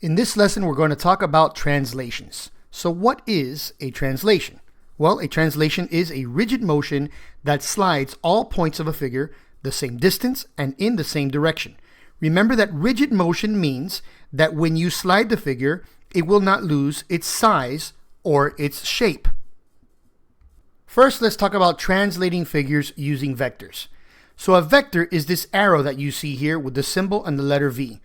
In this lesson, we're going to talk about translations. So what is a translation? Well, a translation is a rigid motion that slides all points of a figure the same distance and in the same direction. Remember that rigid motion means that when you slide the figure, it will not lose its size or its shape. First, let's talk about translating figures using vectors. So a vector is this arrow that you see here with the symbol and the letter V.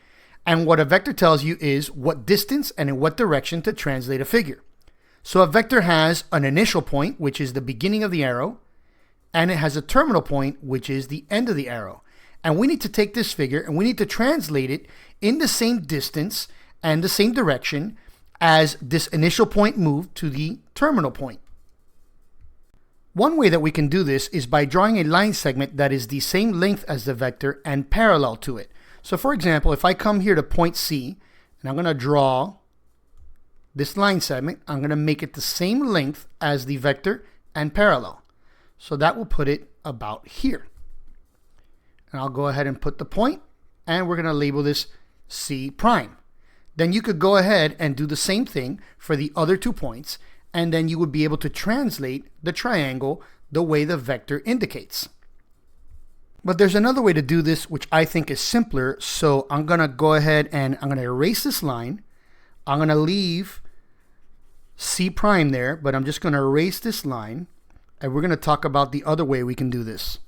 And what a vector tells you is what distance and in what direction to translate a figure. So a vector has an initial point, which is the beginning of the arrow, and it has a terminal point, which is the end of the arrow. And we need to take this figure and we need to translate it in the same distance and the same direction as this initial point moved to the terminal point. One way that we can do this is by drawing a line segment that is the same length as the vector and parallel to it. So for example, if I come here to point C, and I'm going to draw this line segment, I'm going to make it the same length as the vector and parallel. So that will put it about here. And I'll go ahead and put the point, and we're going to label this C prime. Then you could go ahead and do the same thing for the other 2 points, and then you would be able to translate the triangle the way the vector indicates. But there's another way to do this which I think is simpler, so I'm going to go ahead and I'm going to erase this line. I'm going to leave C prime there, but I'm just going to erase this line, and we're going to talk about the other way we can do this.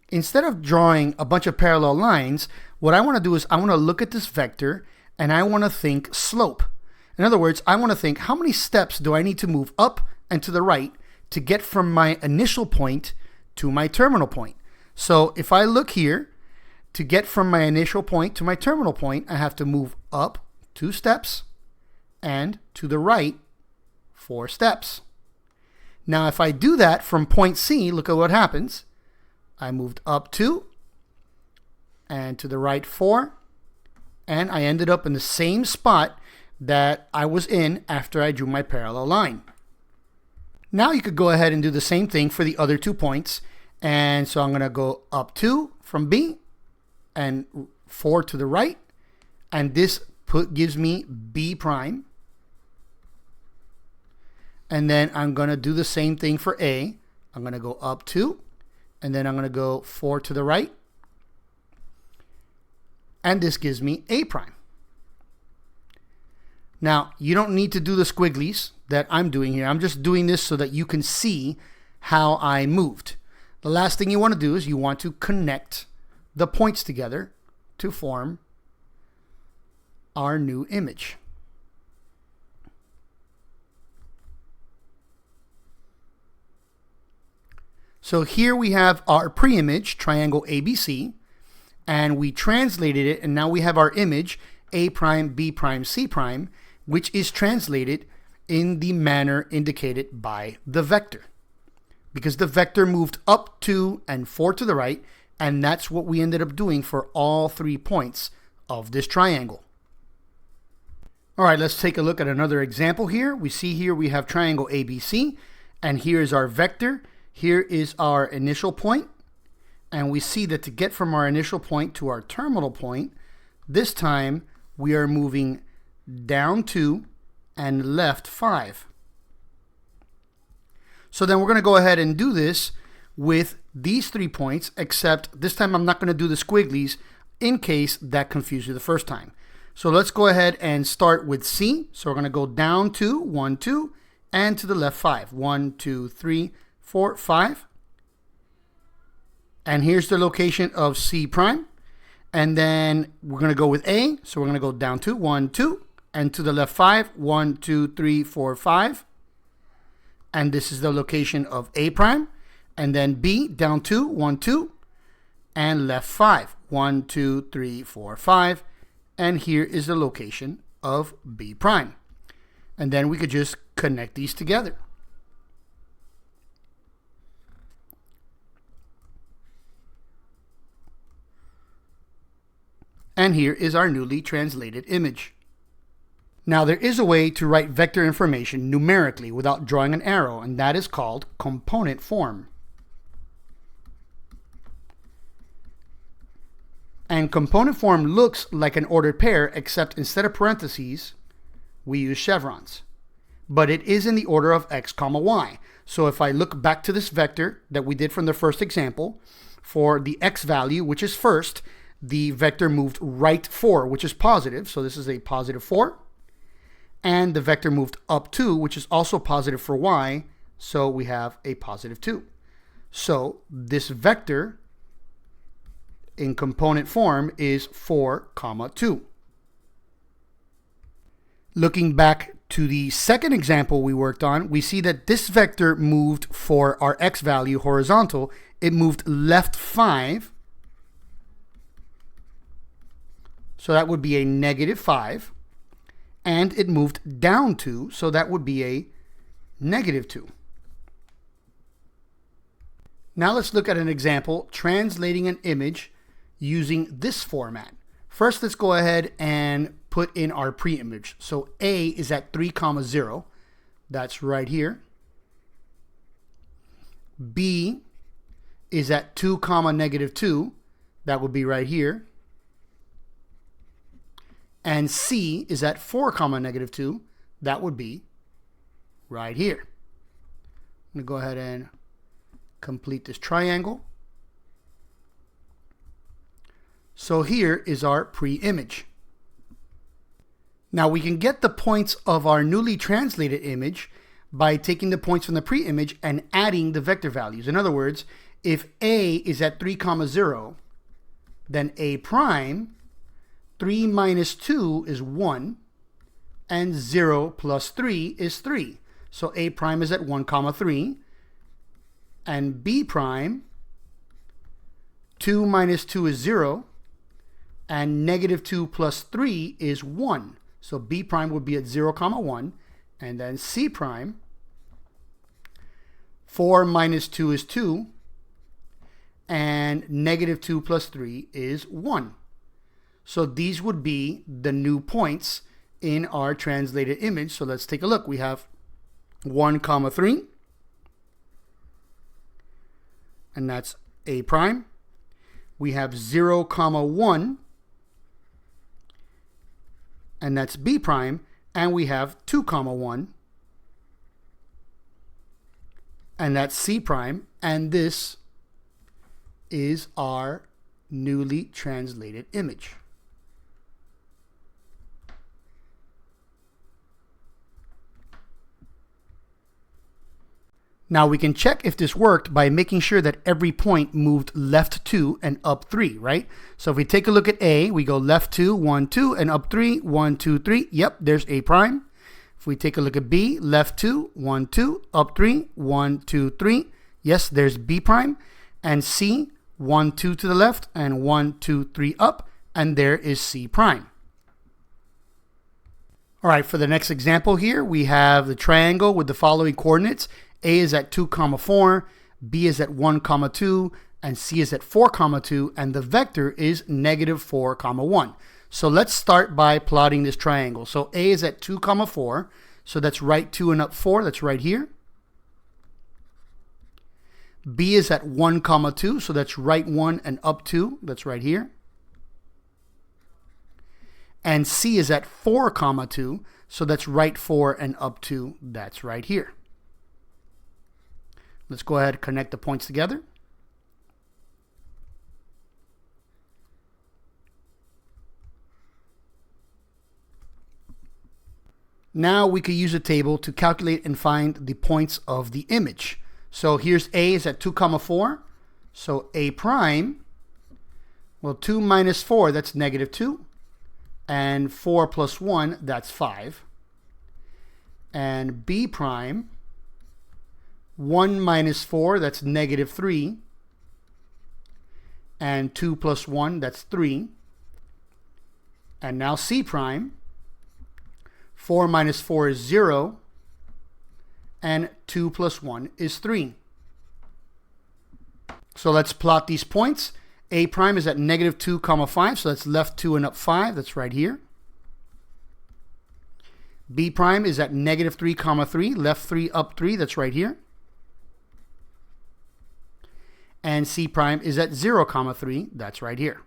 Instead of drawing a bunch of parallel lines, what I want to do is I want to look at this vector and I want to think slope. In other words, I want to think how many steps do I need to move up and to the right to get from my initial point to my terminal point. So if I look here, to get from my initial point to my terminal point, I have to move up 2 steps and to the right 4 steps. Now if I do that from point C, look at what happens. I moved up 2 and to the right 4, and I ended up in the same spot that I was in after I drew my parallel line. Now you could go ahead and do the same thing for the other 2 points. And so I'm going to go up 2 from B and 4 to the right. And this gives me B prime. And then I'm going to do the same thing for A. I'm going to go up 2. And then I'm going to go 4 to the right. And this gives me A prime. Now, you don't need to do the squigglies that I'm doing here. I'm just doing this so that you can see how I moved. The last thing you want to do is you want to connect the points together to form our new image. So here we have our pre-image, triangle ABC, and we translated it, and now we have our image, A prime, B prime, C prime, which is translated in the manner indicated by the vector. Because the vector moved up 2 and 4 to the right, and that's what we ended up doing for all 3 points of this triangle. All right, let's take a look at another example here. We see here we have triangle ABC, and here is our vector. Here is our initial point, and we see that to get from our initial point to our terminal point, this time we are moving down 2 and left 5. So then we're going to go ahead and do this with these 3 points, except this time I'm not going to do the squigglies in case that confused you the first time. So let's go ahead and start with C. So we're going to go down 2, 1, 2, and to the left 5. 1, 2, 3, 4, 5. And here's the location of C prime. And then we're going to go with A. So we're going to go down 2, 1, 2, and to the left 5. 1, 2, 3, 4, 5. And this is the location of A prime. And then B, down 2, 1, 2, and left 5. 1, 2, 3, 4, 5. And here is the location of B prime. And then we could just connect these together. And here is our newly translated image. Now there is a way to write vector information numerically without drawing an arrow, and that is called component form. And component form looks like an ordered pair, except instead of parentheses, we use chevrons. But it is in the order of x comma y. So if I look back to this vector that we did from the first example, for the x value, which is first, the vector moved right 4, which is positive. So this is a positive 4. And the vector moved up 2, which is also positive for y. So we have a positive 2. So this vector in component form is 4, comma 2. Looking back to the second example we worked on, we see that this vector moved for our x value horizontal. It moved left 5. So that would be a negative 5. And it moved down 2, so that would be a negative 2. Now let's look at an example translating an image using this format. First, let's go ahead and put in our pre-image. So A is at 3, 0. That's right here. B is at 2, negative 2. That would be right here. And C is at 4, negative 2. That would be right here. I'm going to go ahead and complete this triangle. So here is our pre-image. Now we can get the points of our newly translated image by taking the points from the pre-image and adding the vector values. In other words, if A is at 3, 0, then A prime, 3 minus 2 is 1, and 0 plus 3 is 3. So A prime is at 1, 3, and B prime, 2 minus 2 is 0, and negative 2 plus 3 is 1. So B prime would be at 0, 1, and then C prime, 4 minus 2 is 2, and negative 2 plus 3 is 1. So these would be the new points in our translated image. So let's take a look. We have 1, 3, and that's A prime. We have 0, 1, and that's B prime. And we have 2, 1, and that's C prime. And this is our newly translated image. Now we can check if this worked by making sure that every point moved left 2 and up 3, right? So if we take a look at A, we go left 2, 1, 2, and up 3, 1, 2, 3. Yep, there's A prime. If we take a look at B, left 2, 1, 2, up 3, 1, 2, 3. Yes, there's B prime. And C, 1, 2 to the left, and 1, 2, 3 up, and there is C prime. All right, for the next example here, we have the triangle with the following coordinates. A is at 2, 4, B is at 1, 2, and C is at 4, 2, and the vector is negative 4, 1. So let's start by plotting this triangle. So A is at 2, 4, so that's right 2 and up 4, that's right here. B is at 1, 2, so that's right 1 and up 2, that's right here. And C is at 4, 2, so that's right 4 and up 2, that's right here. Let's go ahead and connect the points together. Now we could use a table to calculate and find the points of the image. So here's A is at 2, 4. So A prime, well, 2 minus 4, that's negative 2. And 4 plus 1, that's 5. And B prime, 1 minus 4, that's negative 3. And 2 plus 1, that's 3. And now C prime, 4 minus 4 is 0. And 2 plus 1 is 3. So let's plot these points. A prime is at negative 2, 5, so that's left 2 and up 5, that's right here. B prime is at negative 3, 3, left 3, up 3, that's right here. And C prime is at 0, 3, that's right here.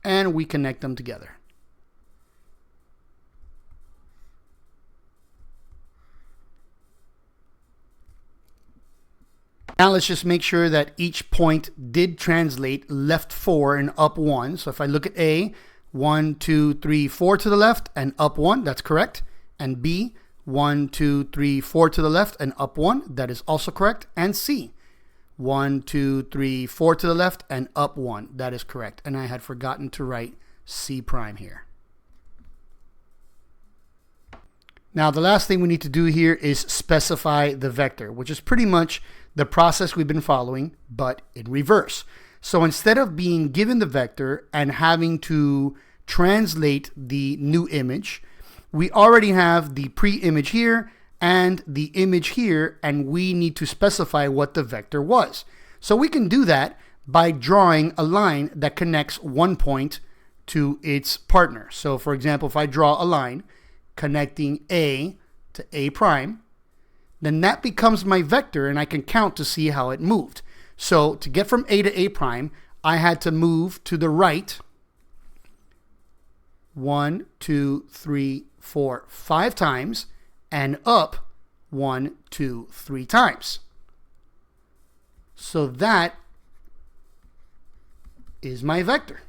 and we connect them together. Now let's just make sure that each point did translate left 4 and up 1. So if I look at A, 1, 2, 3, 4 to the left and up 1, that's correct. And B, 1, 2, 3, 4 to the left and up 1, that is also correct. And C, 1, 2, 3, 4 to the left and up 1, that is correct. And I had forgotten to write C prime here. Now the last thing we need to do here is specify the vector, which is pretty much the process we've been following, but in reverse. So instead of being given the vector and having to translate the new image, we already have the pre-image here and the image here, and we need to specify what the vector was. So we can do that by drawing a line that connects one point to its partner. So for example, if I draw a line connecting A to A prime, then that becomes my vector and I can count to see how it moved. So to get from A to A prime, I had to move to the right 1, 2, 3, 4, 5 times and up 1, 2, 3 times. So that is my vector.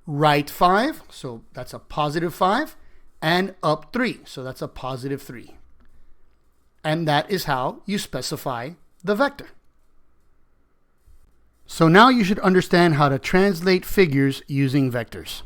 Right 5, so that's a positive 5, and up 3, so that's a positive 3. And that is how you specify the vector. So now you should understand how to translate figures using vectors.